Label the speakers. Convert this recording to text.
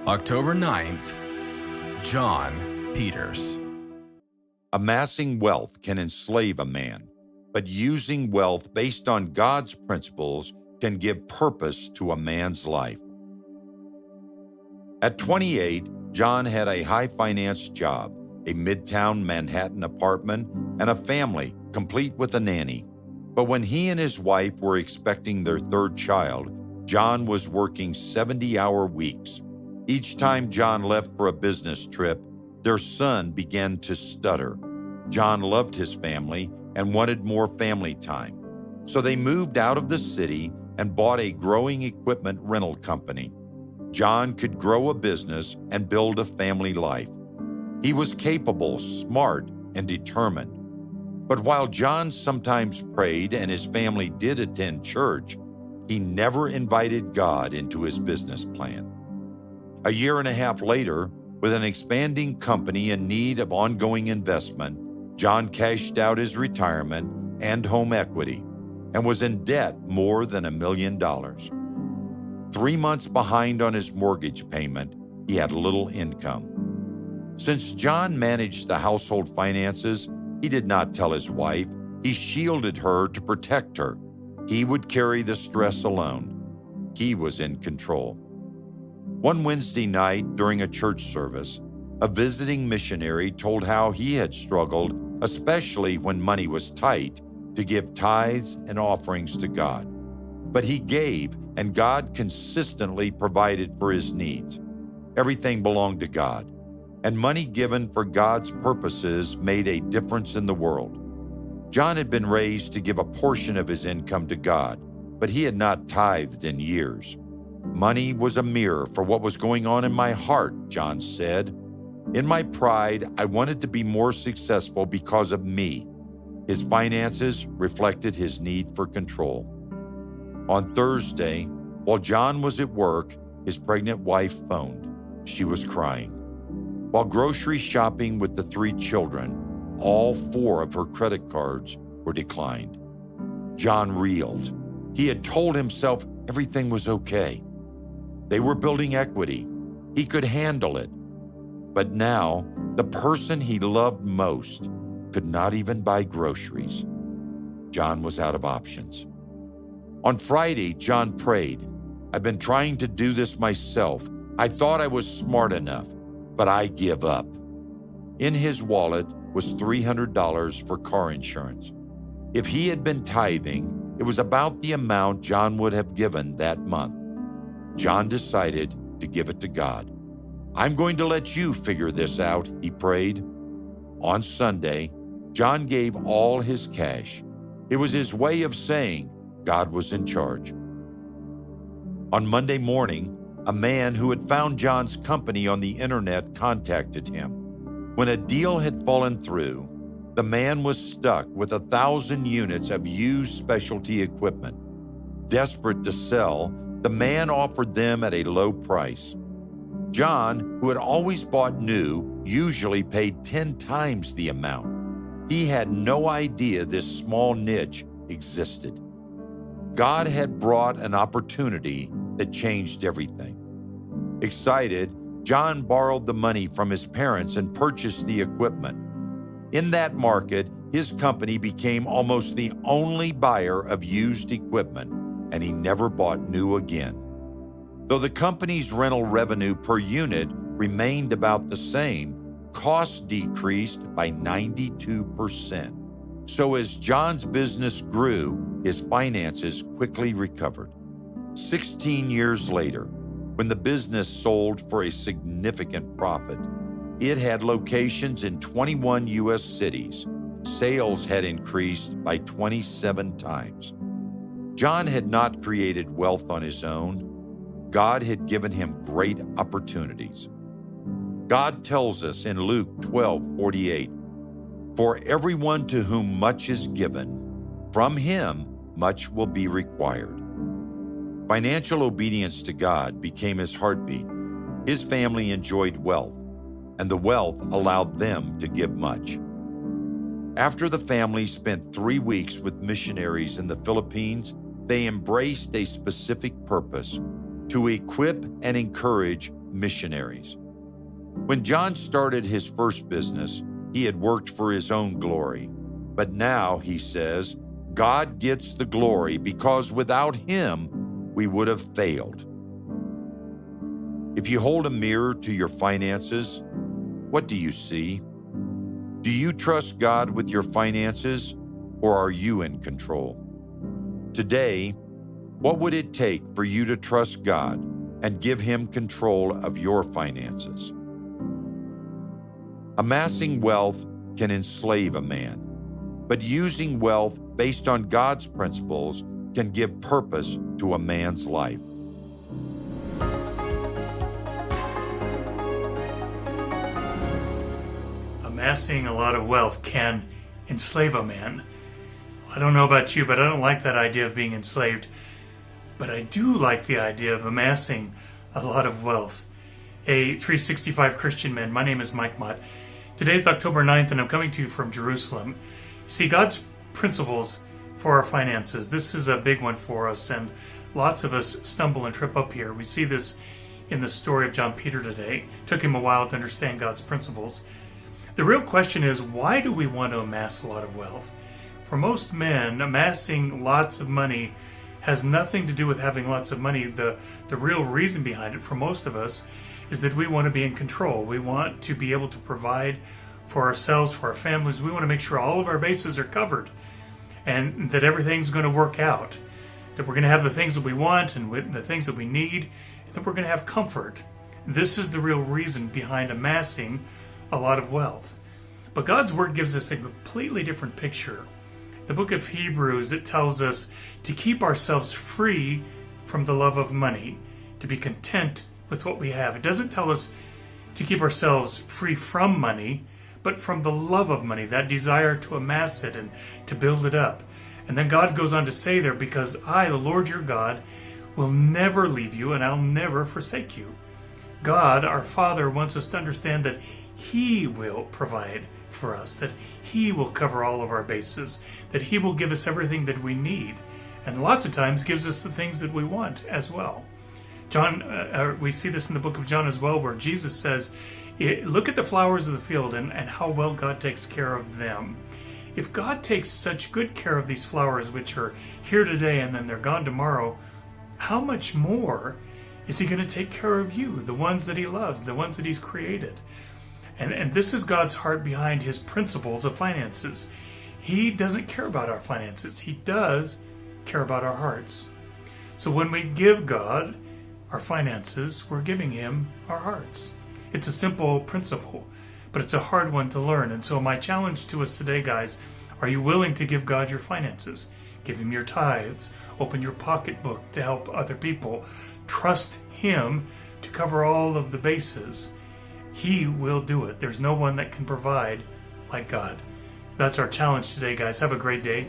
Speaker 1: October 9th, John Peters.
Speaker 2: Amassing wealth can enslave a man, but using wealth based on God's principles can give purpose to a man's life. At 28, John had a high-finance job, a midtown Manhattan apartment, and a family, complete with a nanny. But when he and his wife were expecting their third child, John was working 70-hour weeks. Each time John left for a business trip, their son began to stutter. John loved his family and wanted more family time. So they moved out of the city and bought a growing equipment rental company. John could grow a business and build a family life. He was capable, smart, and determined. But while John sometimes prayed and his family did attend church, he never invited God into his business plan. A year and a half later, with an expanding company in need of ongoing investment, John cashed out his retirement and home equity and was in debt more than $1 million. 3 months behind on his mortgage payment, he had little income. Since John managed the household finances, he did not tell his wife. He shielded her to protect her. He would carry the stress alone. He was in control. One Wednesday night during a church service, a visiting missionary told how he had struggled, especially when money was tight, to give tithes and offerings to God. But he gave, and God consistently provided for his needs. Everything belonged to God, and money given for God's purposes made a difference in the world. John had been raised to give a portion of his income to God, but he had not tithed in years. Money was a mirror for what was going on in my heart, John said. In my pride, I wanted to be more successful because of me. His finances reflected his need for control. On Thursday, while John was at work, his pregnant wife phoned. She was crying. While grocery shopping with the 3 children, all 4 of her credit cards were declined. John reeled. He had told himself everything was okay. They were building equity. He could handle it. But now, the person he loved most could not even buy groceries. John was out of options. On Friday, John prayed, "I've been trying to do this myself. I thought I was smart enough, but I give up." In his wallet was $300 for car insurance. If he had been tithing, it was about the amount John would have given that month. John decided to give it to God. "I'm going to let you figure this out," he prayed. On Sunday, John gave all his cash. It was his way of saying God was in charge. On Monday morning, a man who had found John's company on the internet contacted him. When a deal had fallen through, the man was stuck with 1,000 units of used specialty equipment. Desperate to sell, the man offered them at a low price. John, who had always bought new, usually paid 10 times the amount. He had no idea this small niche existed. God had brought an opportunity that changed everything. Excited, John borrowed the money from his parents and purchased the equipment. In that market, his company became almost the only buyer of used equipment, and he never bought new again. Though the company's rental revenue per unit remained about the same, costs decreased by 92%. So as John's business grew, his finances quickly recovered. 16 years later, when the business sold for a significant profit, it had locations in 21 U.S. cities. Sales had increased by 27 times. John had not created wealth on his own. God had given him great opportunities. God tells us in Luke 12:48, "For everyone to whom much is given, from him much will be required." Financial obedience to God became his heartbeat. His family enjoyed wealth, and the wealth allowed them to give much. After the family spent 3 weeks with missionaries in the Philippines, they embraced a specific purpose. to equip and encourage missionaries. When John started his first business, he had worked for his own glory. But now, he says, God gets the glory because without him, we would have failed. If you hold a mirror to your finances, what do you see? Do you trust God with your finances, or are you in control? Today, what would it take for you to trust God and give him control of your finances? Amassing wealth can enslave a man, but using wealth based on God's principles can give purpose to a man's life.
Speaker 3: Amassing a lot of wealth can enslave a man. I don't know about you, but I don't like that idea of being enslaved. But I do like the idea of amassing a lot of wealth. Hey, 365 Christian men, my name is Mike Mott. Today's October 9th, and I'm coming to you from Jerusalem. See, God's principles for our finances. This is a big one for us, and lots of us stumble and trip up here. We see this in the story of John Peter today. It took him a while to understand God's principles. The real question is, why do we want to amass a lot of wealth? For most men, amassing lots of money has nothing to do with having lots of money. The real reason behind it for most of us is that we want to be in control. We want to be able to provide for ourselves, for our families. We want to make sure all of our bases are covered and that everything's going to work out, that we're going to have the things that we want and the things that we need, and that we're going to have comfort. This is the real reason behind amassing a lot of wealth. But God's Word gives us a completely different picture. The book of Hebrews, it tells us to keep ourselves free from the love of money, to be content with what we have. It doesn't tell us to keep ourselves free from money, but from the love of money, that desire to amass it and to build it up. And then God goes on to say there, because I, the Lord your God, will never leave you and I'll never forsake you. God, our Father, wants us to understand that he will provide for us, that he will cover all of our bases, that he will give us everything that we need, and lots of times gives us the things that we want as well. We see this in the book of John as well, where Jesus says, look at the flowers of the field and how well God takes care of them. If God takes such good care of these flowers, which are here today and then they're gone tomorrow, how much more is he going to take care of you, the ones that he loves, the ones that he's created? And this is God's heart behind his principles of finances. He doesn't care about our finances. He does care about our hearts. So when we give God our finances, we're giving him our hearts. It's a simple principle, but it's a hard one to learn. And so my challenge to us today, guys, are you willing to give God your finances? Give him your tithes. Open your pocketbook to help other people. Trust him to cover all of the bases. He will do it. There's no one that can provide like God. That's our challenge today, guys. Have a great day.